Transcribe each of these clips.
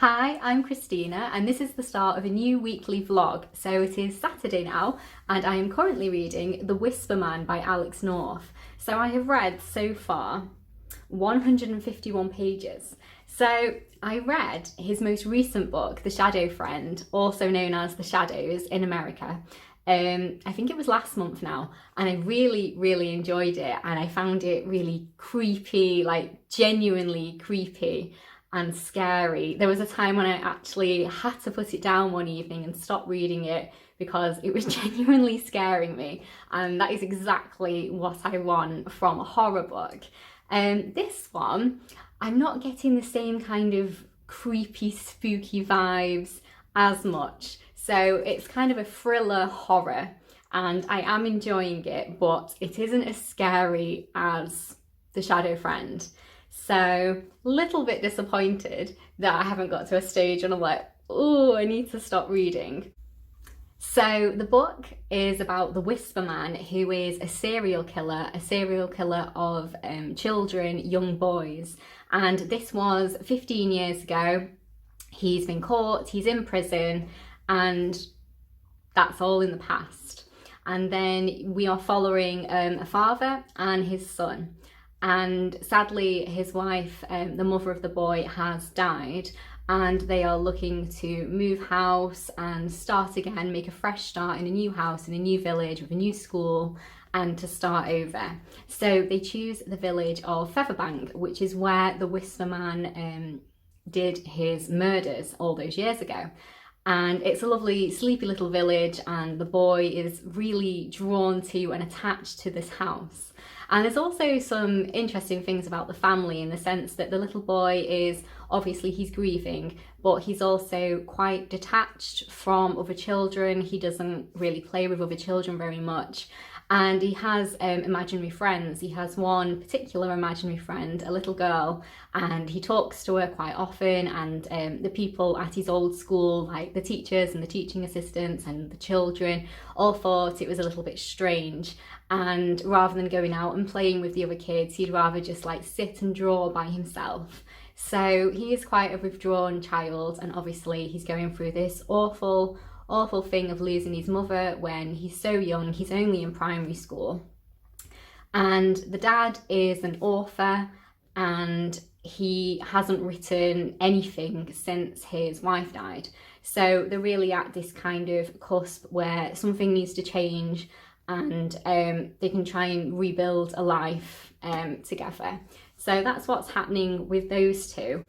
Hi, I'm Christina and this is the start of a new weekly vlog. So it is Saturday now and I am currently reading The Whisper Man by Alex North. So I have read so far 151 pages. So I read his most recent book, The Shadow Friend, also known as The Shadows in America. I think it was last month now, and I really enjoyed it, and I found it really creepy, like genuinely creepy and scary. There was a time when I actually had to put it down one evening and stop reading it because it was genuinely scaring me, and that is exactly what I want from a horror book. This one, I'm not getting the same kind of creepy, spooky vibes as much. So it's kind of a thriller horror and I am enjoying it, but it isn't as scary as The Shadow Friend. So a little bit disappointed that I haven't got to a stage and I'm like, oh, I need to stop reading. So the book is about the Whisper Man, who is a serial killer of children, young boys. And this was 15 years ago. He's been caught, he's in prison, and that's all in the past. And then we are following a father and his son. And sadly, his wife, the mother of the boy, has died, and they are looking to move house and start again, make a fresh start in a new house, in a new village, with a new school, and to start over. So they choose the village of Featherbank, which is where the Whisper Man did his murders all those years ago. And it's a lovely sleepy little village, and the boy is really drawn to and attached to this house. And there's also some interesting things about the family, in the sense that the little boy is, obviously he's grieving, but he's also quite detached from other children. He doesn't really play with other children very much. And he has imaginary friends. He has one particular imaginary friend, a little girl, and he talks to her quite often, and the people at his old school, like the teachers and the teaching assistants and the children, all thought it was a little bit strange. And rather than going out and playing with the other kids, he'd rather just like sit and draw by himself. So he is quite a withdrawn child, and obviously he's going through this awful thing of losing his mother when he's so young. He's only in primary school. And the dad is an author, and he hasn't written anything since his wife died. So they're really at this kind of cusp where something needs to change, and they can try and rebuild a life together. So that's what's happening with those two.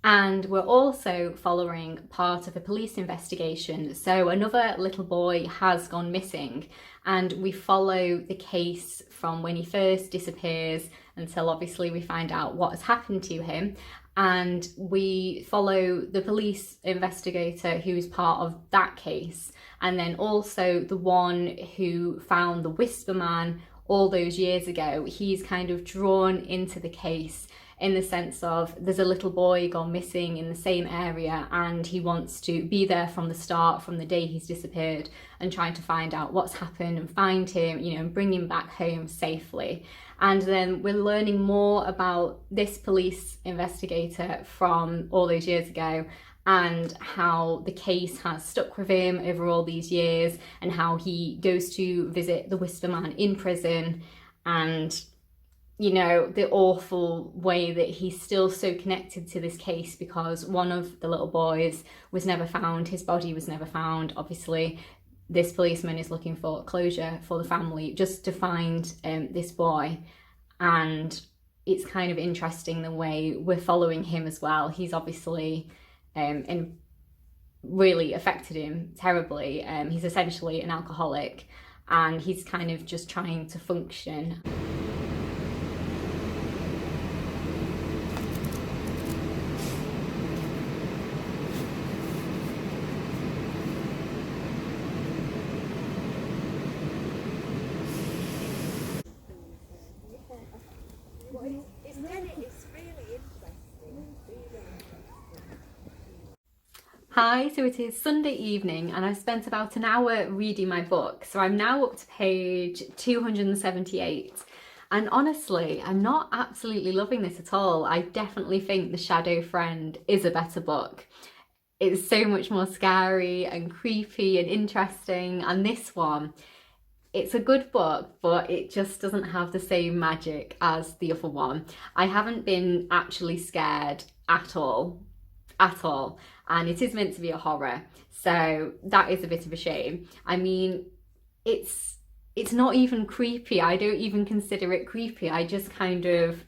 And we're also following part of a police investigation. So another little boy has gone missing, and we follow the case from when he first disappears until obviously we find out what has happened to him. And we follow the police investigator who is part of that case, and then also the one who found the Whisper Man all those years ago. He's kind of drawn into the case, in the sense of there's a little boy gone missing in the same area, and he wants to be there from the start, from the day he's disappeared, and trying to find out what's happened and find him, you know, and bring him back home safely. And then we're learning more about this police investigator from all those years ago, and how the case has stuck with him over all these years, and how he goes to visit the Whisper Man in prison, and you know, the awful way that he's still so connected to this case, because one of the little boys was never found, his body was never found. Obviously, this policeman is looking for closure for the family, just to find this boy. And it's kind of interesting the way we're following him as well. He's obviously and really affected him terribly. He's essentially an alcoholic, and he's kind of just trying to function. Hi, so it is Sunday evening and I've spent about an hour reading my book. So I'm now up to page 278, and honestly, I'm not absolutely loving this at all. I definitely think The Shadow Friend is a better book. it's so much more scary and creepy and interesting. And this one, it's a good book, but it just doesn't have the same magic as the other one. I haven't been actually scared at all, at all. And it is meant to be a horror, so that is a bit of a shame. I mean, it's not even creepy. I don't even consider it creepy. I just kind of,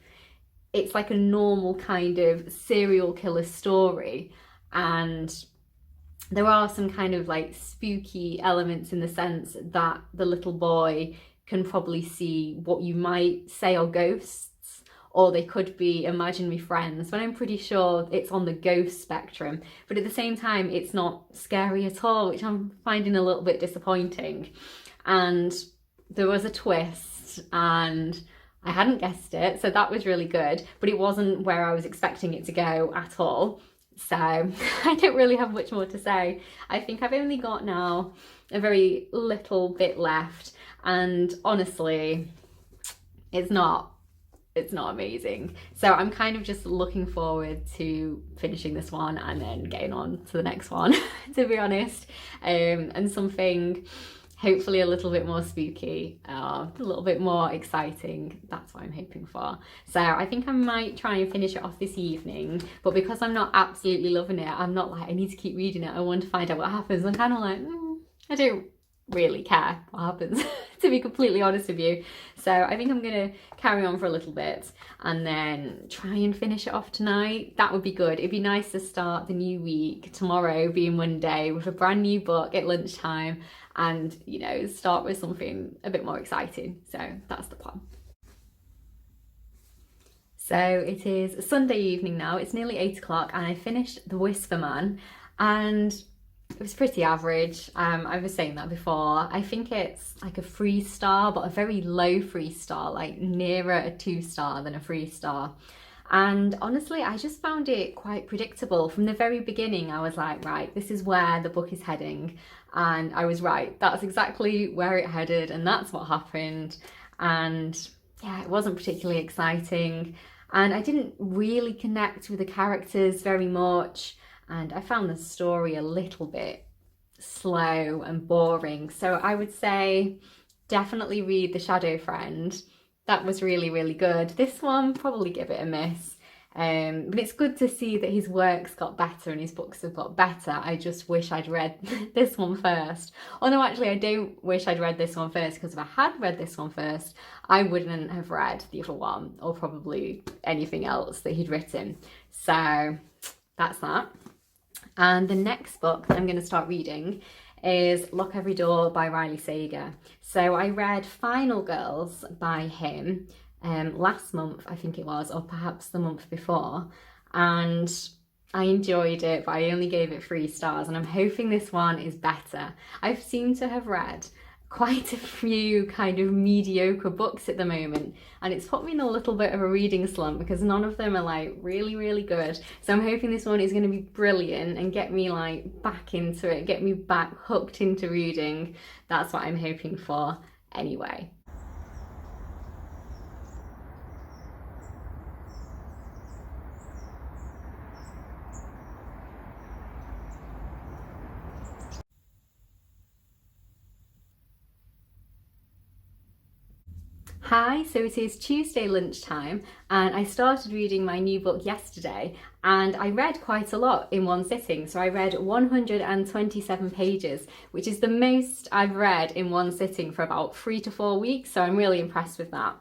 it's like a normal kind of serial killer story. And there are some kind of like spooky elements in the sense that the little boy can probably see what you might say are ghosts, or they could be imaginary friends, but I'm pretty sure it's on the ghost spectrum. But at the same time, it's not scary at all, which I'm finding a little bit disappointing. And there was a twist and I hadn't guessed it, so that was really good, but it wasn't where I was expecting it to go at all. So I don't really have much more to say. I think I've only got now a very little bit left, and honestly, it's not amazing. So I'm kind of just looking forward to finishing this one and then getting on to the next one, to be honest. And something hopefully a little bit more spooky, a little bit more exciting. That's what I'm hoping for. So I think I might try and finish it off this evening, but because I'm not absolutely loving it, I'm not like, I need to keep reading it, I want to find out what happens. I'm kind of like, I don't really care what happens, to be completely honest with you. So I think I'm gonna carry on for a little bit and then try and finish it off tonight. That would be good. It'd be nice to start the new week, tomorrow being Monday, with a brand new book at lunchtime, and, you know, start with something a bit more exciting. So that's the plan. So it is Sunday evening now, it's nearly 8 o'clock, and I finished The Whisper Man, and it was pretty average. I was saying that before. I think it's like a 3-star, but a very low 3-star, like nearer a 2-star than a 3-star. And honestly, I just found it quite predictable. From the very beginning, I was like, right, this is where the book is heading. And I was right. That's exactly where it headed, and that's what happened. And yeah, it wasn't particularly exciting. And I didn't really connect with the characters very much. And I found the story a little bit slow and boring. So I would say definitely read The Shadow Friend. That was really, really good. This one, probably give it a miss. But it's good to see that his work's got better and his books have got better. I just wish I'd read this one first. Oh no, actually, I don't wish I'd read this one first, because if I had read this one first, I wouldn't have read the other one, or probably anything else that he'd written. So that's that. And the next book that I'm going to start reading is Lock Every Door by Riley Sager. So I read Final Girls by him last month, I think it was, or perhaps the month before, and I enjoyed it, but I only gave it 3 stars, and I'm hoping this one is better. I've seemed to have read quite a few kind of mediocre books at the moment, and it's put me in a little bit of a reading slump because none of them are like really, really good. So I'm hoping this one is going to be brilliant and get me like back into it, get me back hooked into reading. That's what I'm hoping for anyway. Hi, so it is Tuesday lunchtime, and I started reading my new book yesterday, and I read quite a lot in one sitting. So I read 127 pages, which is the most I've read in one sitting for about 3 to 4 weeks, so I'm really impressed with that.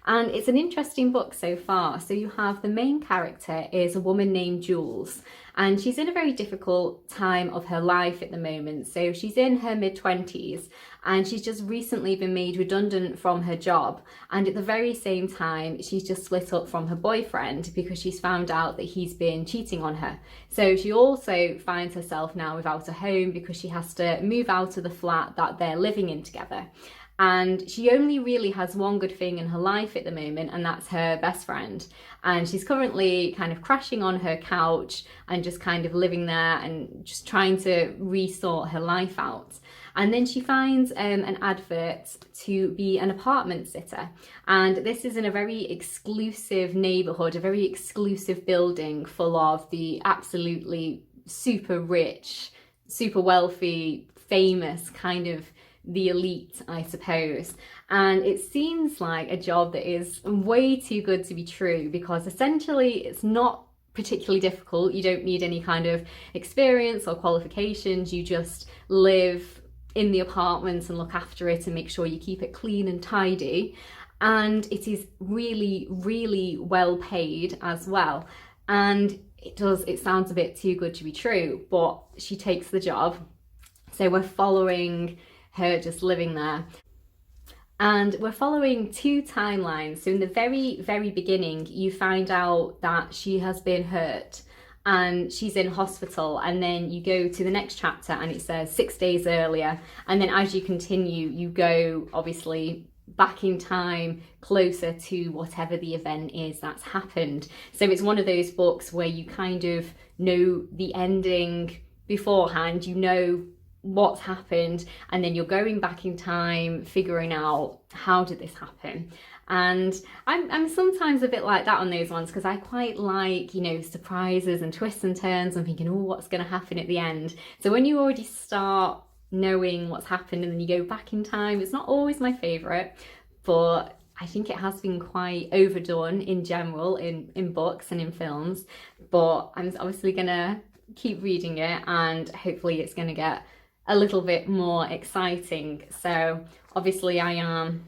And it's an interesting book so far. So you have the main character is a woman named Jules, and she's in a very difficult time of her life at the moment. So she's in her mid-20s, and she's just recently been made redundant from her job. And at the very same time, she's just split up from her boyfriend because she's found out that he's been cheating on her. So she also finds herself now without a home because she has to move out of the flat that they're living in together. And she only really has one good thing in her life at the moment, and that's her best friend. And she's currently kind of crashing on her couch and just kind of living there and just trying to resort her life out. And then she finds an advert to be an apartment sitter. And this is in a very exclusive neighbourhood, a very exclusive building full of the absolutely super rich, super wealthy, famous, kind of the elite, I suppose. And it seems like a job that is way too good to be true, because essentially it's not particularly difficult. You don't need any kind of experience or qualifications. You just live in the apartment and look after it and make sure you keep it clean and tidy. And it is really, really well paid as well. And it sounds a bit too good to be true, but she takes the job. So we're following her just living there. And we're following two timelines. So in the very, very beginning, you find out that she has been hurt and she's in hospital, and then you go to the next chapter and it says 6 days earlier. And then as you continue, you go obviously back in time closer to whatever the event is that's happened. So it's one of those books where you kind of know the ending beforehand, you know what's happened, and then you're going back in time figuring out how did this happen. And I'm sometimes a bit like that on those ones, because I quite like, you know, surprises and twists and turns. I'm thinking, oh, what's going to happen at the end? So when you already start knowing what's happened and then you go back in time, it's not always my favourite, but I think it has been quite overdone in general in books and in films. But I'm obviously going to keep reading it, and hopefully it's going to get a little bit more exciting. So obviously I am,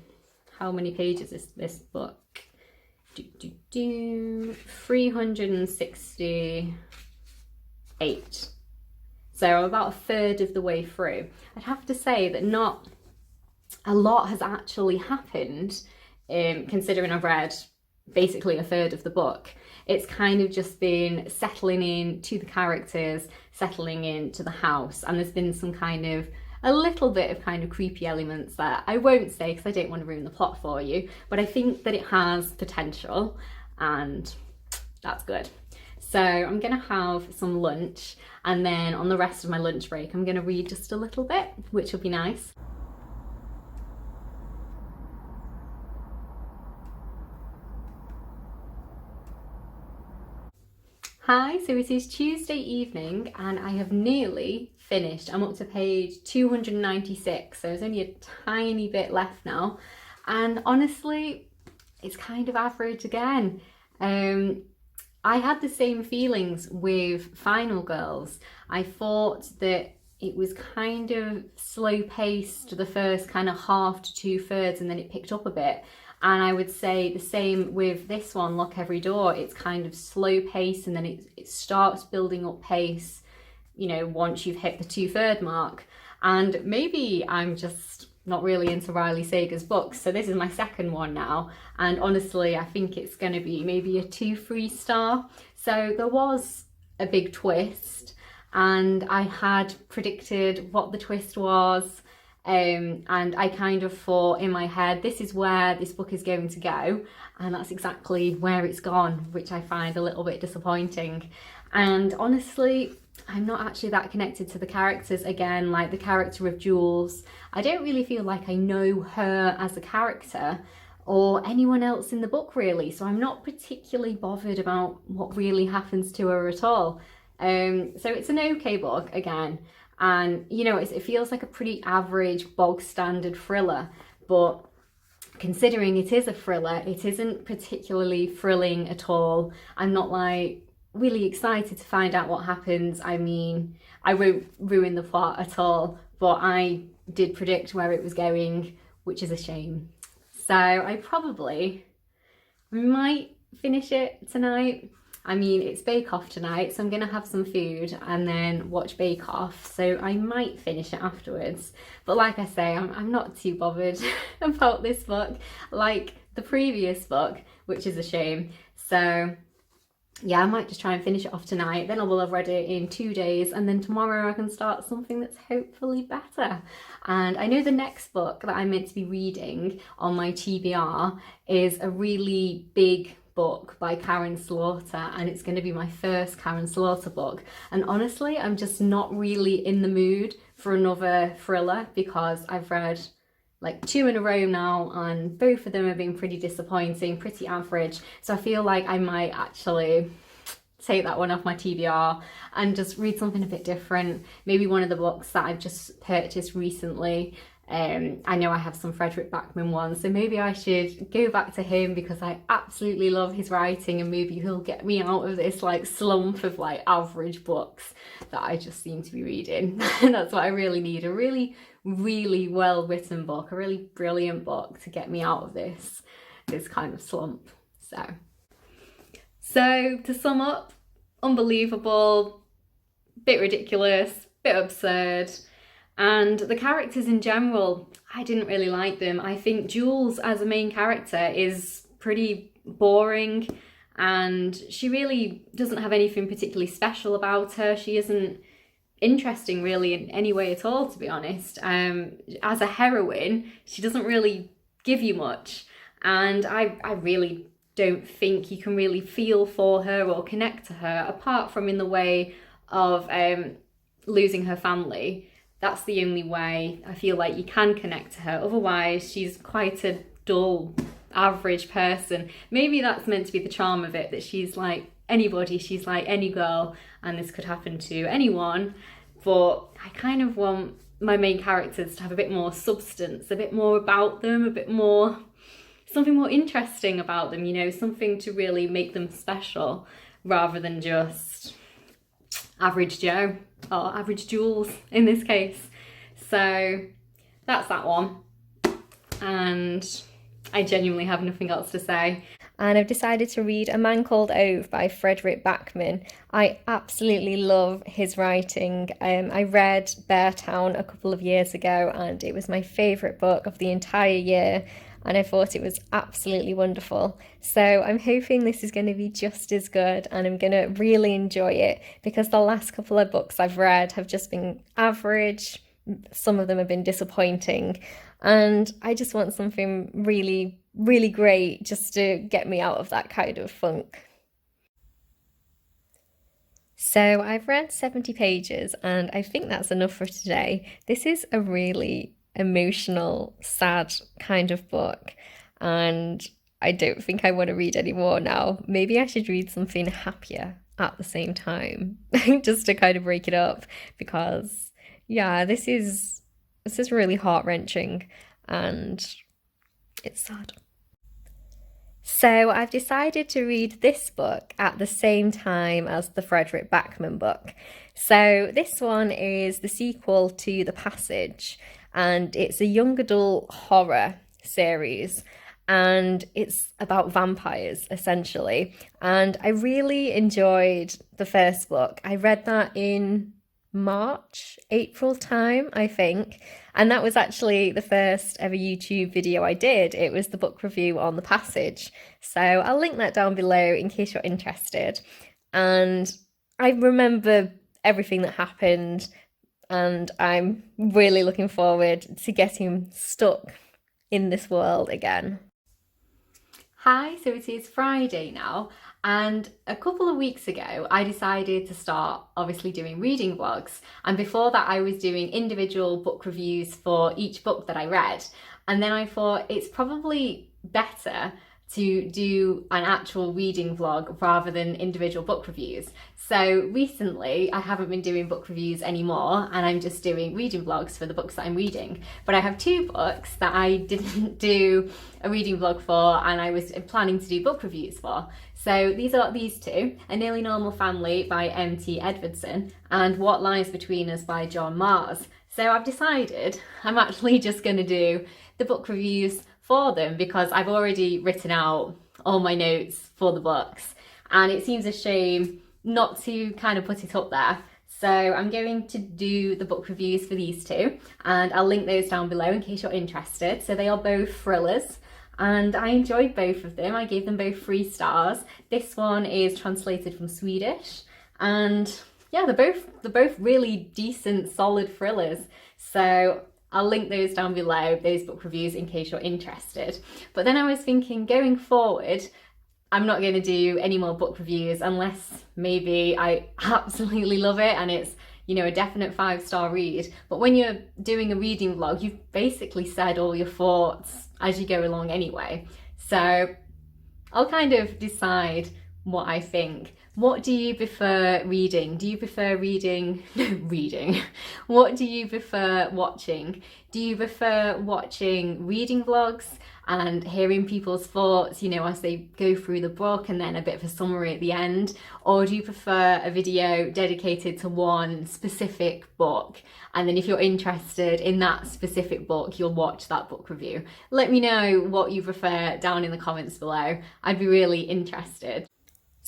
how many pages is this book? 368. So about a third of the way through. I'd have to say that not a lot has actually happened, considering I've read basically a third of the book. It's kind of just been settling in to the characters, settling into the house, and there's been some kind of a little bit of kind of creepy elements that I won't say because I don't want to ruin the plot for you, but I think that it has potential, and that's good. So I'm gonna have some lunch, and then on the rest of my lunch break I'm gonna read just a little bit, which will be nice. Hi, so it is Tuesday evening and I have nearly finished. I'm up to page 296, so there's only a tiny bit left now. And honestly, it's kind of average again. I had the same feelings with Final Girls. I thought that it was kind of slow paced the first kind of half to 2/3, and then it picked up a bit. And I would say the same with this one, Lock Every Door. It's kind of slow pace, and then it starts building up pace, you know, once you've hit the 2/3 mark. And maybe I'm just not really into Riley Sager's books, so this is my second one now, and honestly I think it's going to be maybe a 2-3 star. So there was a big twist, and I had predicted what the twist was. And I kind of thought in my head, this is where this book is going to go, and that's exactly where it's gone, which I find a little bit disappointing. And honestly, I'm not actually that connected to the characters. Again, like the character of Jules, I don't really feel like I know her as a character or anyone else in the book really, so I'm not particularly bothered about what really happens to her at all. So it's an okay book again. And, you know, it feels like a pretty average, bog standard thriller, but considering it is a thriller, it isn't particularly thrilling at all. I'm not like really excited to find out what happens. I mean, I won't ruin the plot at all, but I did predict where it was going, which is a shame. So I probably might finish it tonight. I mean, it's Bake Off tonight, so I'm going to have some food and then watch Bake Off, so I might finish it afterwards. But like I say, I'm not too bothered about this book, like the previous book, which is a shame. So yeah, I might just try and finish it off tonight, then I will have read it in 2 days, and then tomorrow I can start something that's hopefully better. And I know the next book that I'm meant to be reading on my TBR is a really big book by Karen Slaughter, and it's going to be my first Karen Slaughter book. And honestly, I'm just not really in the mood for another thriller, because I've read like 2 in a row now, and both of them have been pretty disappointing, pretty average. So I feel like I might actually take that one off my TBR and just read something a bit different. Maybe one of the books that I've just purchased recently. I know I have some Fredrik Backman ones, so maybe I should go back to him because I absolutely love his writing, and maybe he'll get me out of this like slump of like average books that I just seem to be reading. And that's what I really need, a really, really well written book, a really brilliant book to get me out of this kind of slump. So to sum up, unbelievable, bit ridiculous, bit absurd. And the characters in general, I didn't really like them. I think Jules as a main character is pretty boring, and she really doesn't have anything particularly special about her. She isn't interesting really in any way at all, to be honest. As a heroine, she doesn't really give you much. And I really don't think you can really feel for her or connect to her, apart from in the way of losing her family. That's the only way I feel like you can connect to her. Otherwise, she's quite a dull, average person. Maybe that's meant to be the charm of it, that she's like anybody, she's like any girl, and this could happen to anyone. But I kind of want my main characters to have a bit more substance, a bit more about them, a bit more, something more interesting about them, you know, something to really make them special, rather than just average Joe, or average Jules in this case. So that's that one, and I genuinely have nothing else to say. And I've decided to read A Man Called Ove by Fredrik Backman. I absolutely love his writing. I read Beartown a couple of years ago, and it was my favourite book of the entire year, and I thought it was absolutely wonderful. So I'm hoping this is going to be just as good, and I'm going to really enjoy it, because the last couple of books I've read have just been average. Some of them have been disappointing, and I just want something really, really great just to get me out of that kind of funk. So I've read 70 pages, and I think that's enough for today. This is a really emotional, sad kind of book, and I don't think I want to read any more now. Maybe I should read something happier at the same time, just to kind of break it up, because yeah, this is really heart-wrenching and it's sad. So I've decided to read this book at the same time as the Fredrik Backman book. So this one is the sequel to The Passage, and it's a young adult horror series, and it's about vampires essentially. And I really enjoyed the first book. I read that in April time, I think, and that was actually the first ever YouTube video I did. It was the book review on The Passage, so I'll link that down below in case you're interested. And I remember everything that happened, and I'm really looking forward to getting stuck in this world again. Hi, so it is Friday now, and a couple of weeks ago I decided to start obviously doing reading vlogs, and before that I was doing individual book reviews for each book that I read, and then I thought it's probably better to do an actual reading vlog rather than individual book reviews. So recently I haven't been doing book reviews anymore, and I'm just doing reading vlogs for the books that I'm reading. But I have two books that I didn't do a reading vlog for, and I was planning to do book reviews for. So these are these two: A Nearly Normal Family by M.T. Edwardson and What Lies Between Us by John Mars. So I've decided I'm actually just going to do the book reviews for them, because I've already written out all my notes for the books, and it seems a shame not to kind of put it up there. So I'm going to do the book reviews for these two, and I'll link those down below in case you're interested. So they are both thrillers, and I enjoyed both of them. I gave them both 3 stars. This one is translated from Swedish, and yeah, they're both really decent, solid thrillers. So I'll link those down below, those book reviews, in case you're interested. But then I was thinking, going forward, I'm not going to do any more book reviews unless maybe I absolutely love it and it's, you know, a definite 5-star read. But when you're doing a reading vlog, you've basically said all your thoughts as you go along anyway. So I'll kind of decide what I think. What do you prefer reading? Do you prefer reading? No, reading. What do you prefer watching? Do you prefer watching reading vlogs and hearing people's thoughts, you know, as they go through the book and then a bit of a summary at the end? Or do you prefer a video dedicated to one specific book? And then if you're interested in that specific book, you'll watch that book review. Let me know what you prefer down in the comments below. I'd be really interested.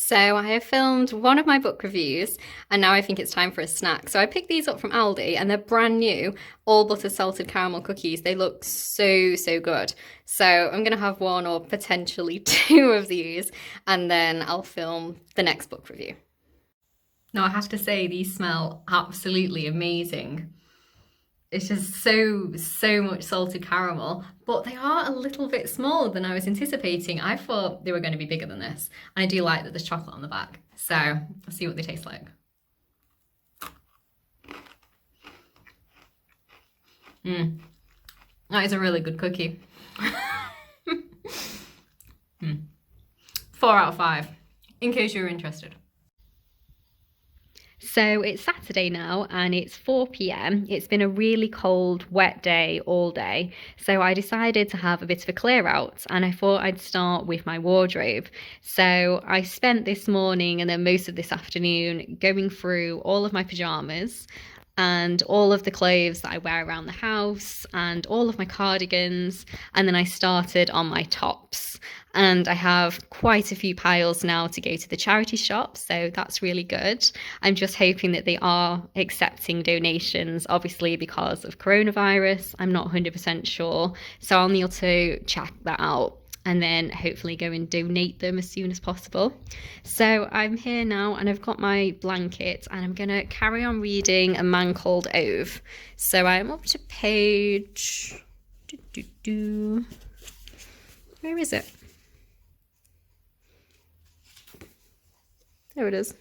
So I have filmed one of my book reviews and now I think it's time for a snack. So I picked these up from Aldi and they're brand new, all butter salted caramel cookies. They look so, so good. So I'm going to have one or potentially two of these and then I'll film the next book review. Now I have to say these smell absolutely amazing. It's just so much salted caramel, but they are a little bit smaller than I was anticipating. I thought they were going to be bigger than this. And I do like that there's chocolate on the back. So let's see what they taste like. That is a really good cookie. 4 out of 5, in case you're interested. So it's Saturday now and it's 4 p.m. It's been a really cold, wet day all day. So I decided to have a bit of a clear out and I thought I'd start with my wardrobe. So I spent this morning and then most of this afternoon going through all of my pajamas and all of the clothes that I wear around the house and all of my cardigans, and then I started on my tops. And I have quite a few piles now to go to the charity shop, so that's really good. I'm just hoping that they are accepting donations, obviously because of coronavirus. I'm not 100% sure, so I'll need to check that out and then hopefully go and donate them as soon as possible. So I'm here now and I've got my blanket and I'm gonna carry on reading A Man Called Ove. So I'm up to page... Where is it? There it is.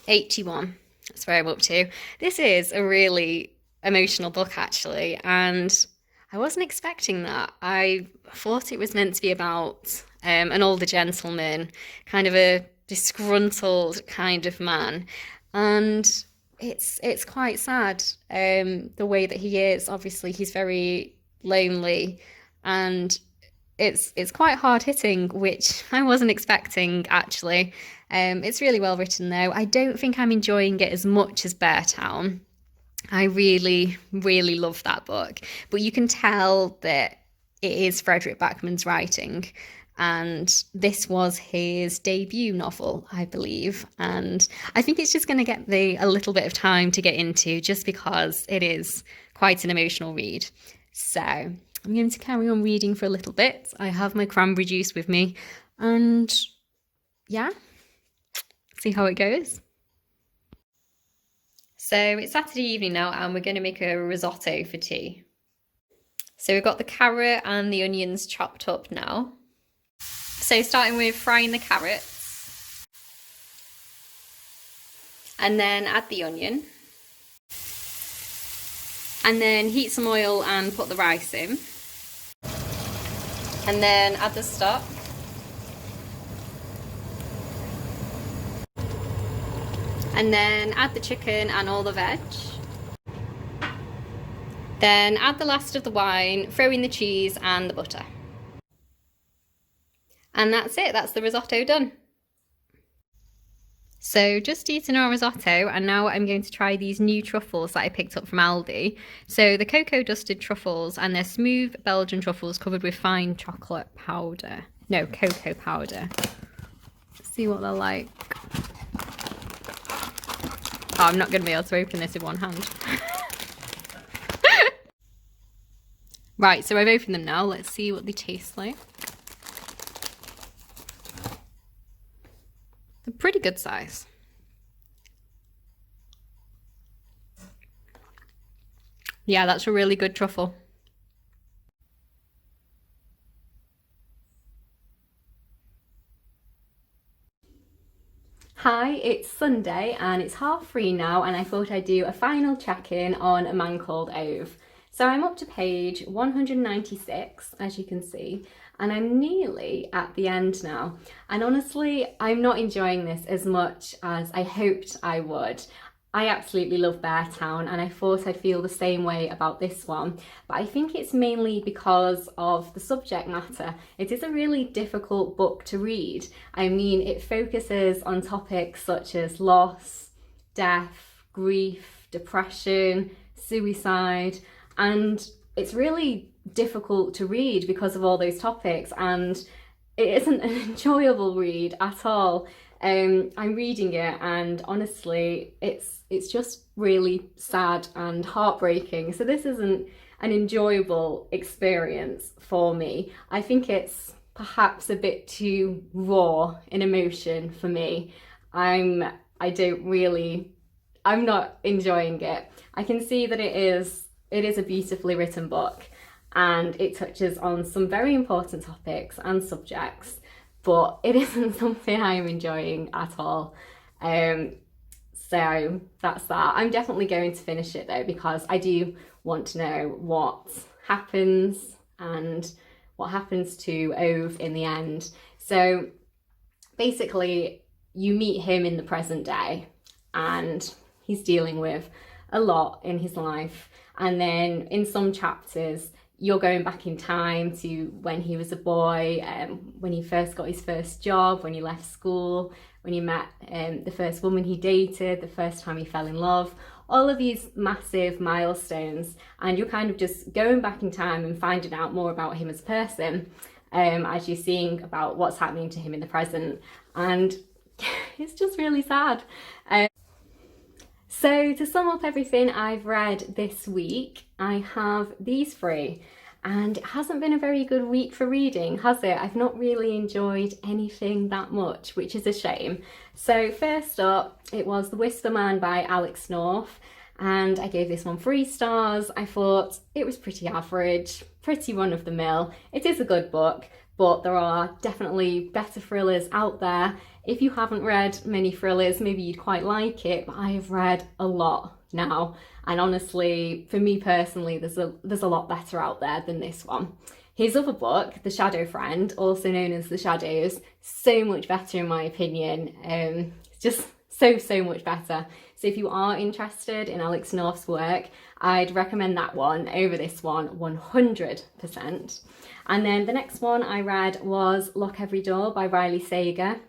81. That's where I'm up to. This is a really emotional book actually, and I wasn't expecting that. I thought it was meant to be about an older gentleman, kind of a disgruntled kind of man, and it's quite sad the way that he is. Obviously he's very lonely and it's quite hard hitting, which I wasn't expecting actually. It's really well written though. I don't think I'm enjoying it as much as Beartown. I really, really love that book, but you can tell that it is Fredrik Backman's writing, and this was his debut novel, I believe, and I think it's just going to get a little bit of time to get into just because it is quite an emotional read. So I'm going to carry on reading for a little bit. I have my cranberry juice with me and yeah, see how it goes. So it's Saturday evening now and we're going to make a risotto for tea. So we've got the carrot and the onions chopped up now. So starting with frying the carrots. And then add the onion. And then heat some oil and put the rice in. And then add the stock. And then add the chicken and all the veg. Then add the last of the wine, throw in the cheese and the butter. And that's it, that's the risotto done. So just eaten our risotto and now I'm going to try these new truffles that I picked up from Aldi. So the cocoa dusted truffles, and they're smooth Belgian truffles covered with fine chocolate powder. No, cocoa powder. Let's see what they're like. Oh, I'm not going to be able to open this with one hand. Right, so I've opened them now. Let's see what they taste like. They're pretty good size. Yeah, that's a really good truffle. Hi, it's Sunday and it's 3:30 now, and I thought I'd do a final check-in on A Man Called Ove. So I'm up to page 196, as you can see, and I'm nearly at the end now. And honestly, I'm not enjoying this as much as I hoped I would. I absolutely love Beartown, and I thought I'd feel the same way about this one, but I think it's mainly because of the subject matter. It is a really difficult book to read. I mean, it focuses on topics such as loss, death, grief, depression, suicide, and it's really difficult to read because of all those topics, and it isn't an enjoyable read at all. I'm reading it, and honestly, it's just really sad and heartbreaking. So this isn't an enjoyable experience for me. I think it's perhaps a bit too raw in emotion for me. I'm not enjoying it. I can see that it is a beautifully written book, and it touches on some very important topics and subjects, but it isn't something I'm enjoying at all. So that's that. I'm definitely going to finish it though, because I do want to know what happens and what happens to Ove in the end. So basically, you meet him in the present day, and he's dealing with a lot in his life. And then in some chapters, you're going back in time to when he was a boy, when he first got his first job, when he left school, when he met the first woman he dated, the first time he fell in love, all of these massive milestones. And you're kind of just going back in time and finding out more about him as a person, as you're seeing about what's happening to him in the present. And it's just really sad. So to sum up everything I've read this week, I have these three, and it hasn't been a very good week for reading, has it? I've not really enjoyed anything that much, which is a shame. So first up, it was The Whisper Man by Alex North, and I gave this one 3 stars. I thought it was pretty average, pretty run-of-the-mill. It is a good book, but there are definitely better thrillers out there. If you haven't read many thrillers, maybe you'd quite like it, but I have read a lot now. And honestly, for me personally, there's a lot better out there than this one. His other book, The Shadow Friend, also known as The Shadows, so much better in my opinion. It's just so much better. So if you are interested in Alex North's work, I'd recommend that one over this one 100%. And then the next one I read was Lock Every Door by Riley Sager.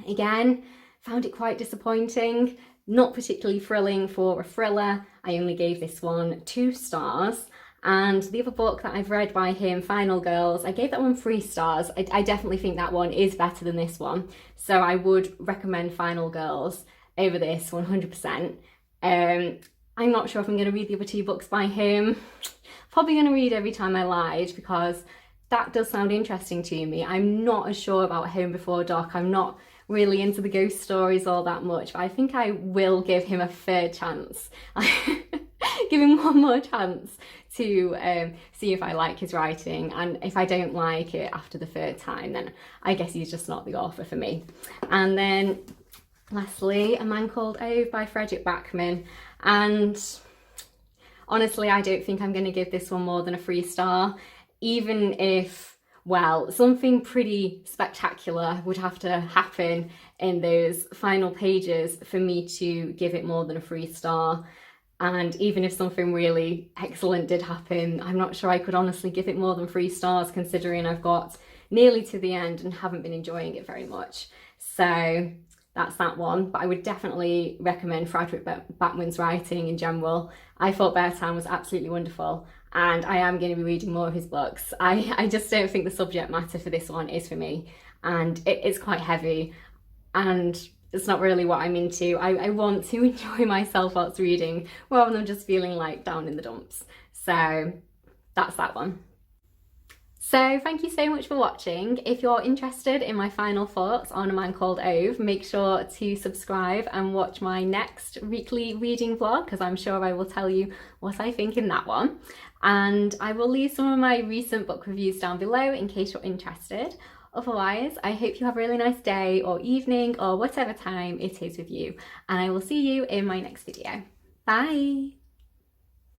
Again, found it quite disappointing, not particularly thrilling for a thriller. I only gave this one 2 stars. And the other book that I've read by him, Final Girls, I gave that one 3 stars. I definitely think that one is better than this one. So I would recommend Final Girls over this 100%. I'm not sure if I'm going to read the other 2 books by him. Probably going to read Every Time I Lied, because that does sound interesting to me. I'm not as sure about Home Before Dark. I'm not really into the ghost stories all that much, but I think I will give him a third chance. Give him one more chance to see if I like his writing, and if I don't like it after the 3rd time, then I guess he's just not the author for me. And then lastly, A Man Called Ove by Fredrik Backman, and honestly I don't think I'm going to give this one more than a 3 star, even if, well, something pretty spectacular would have to happen in those final pages for me to give it more than a 3 star. And even if something really excellent did happen, I'm not sure I could honestly give it more than 3 stars, considering I've got nearly to the end and haven't been enjoying it very much. So that's that one. But I would definitely recommend Fredrik Backman's writing in general. I thought Beartown was absolutely wonderful, and I am going to be reading more of his books. I just don't think the subject matter for this one is for me, and it's quite heavy, and it's not really what I'm into. I want to enjoy myself whilst reading, rather than just feeling like down in the dumps. So that's that one. So thank you so much for watching. If you're interested in my final thoughts on A Man Called Ove, make sure to subscribe and watch my next weekly reading vlog, because I'm sure I will tell you what I think in that one. And I will leave some of my recent book reviews down below in case you're interested. Otherwise, I hope you have a really nice day or evening or whatever time it is with you, and I will see you in my next video. Bye!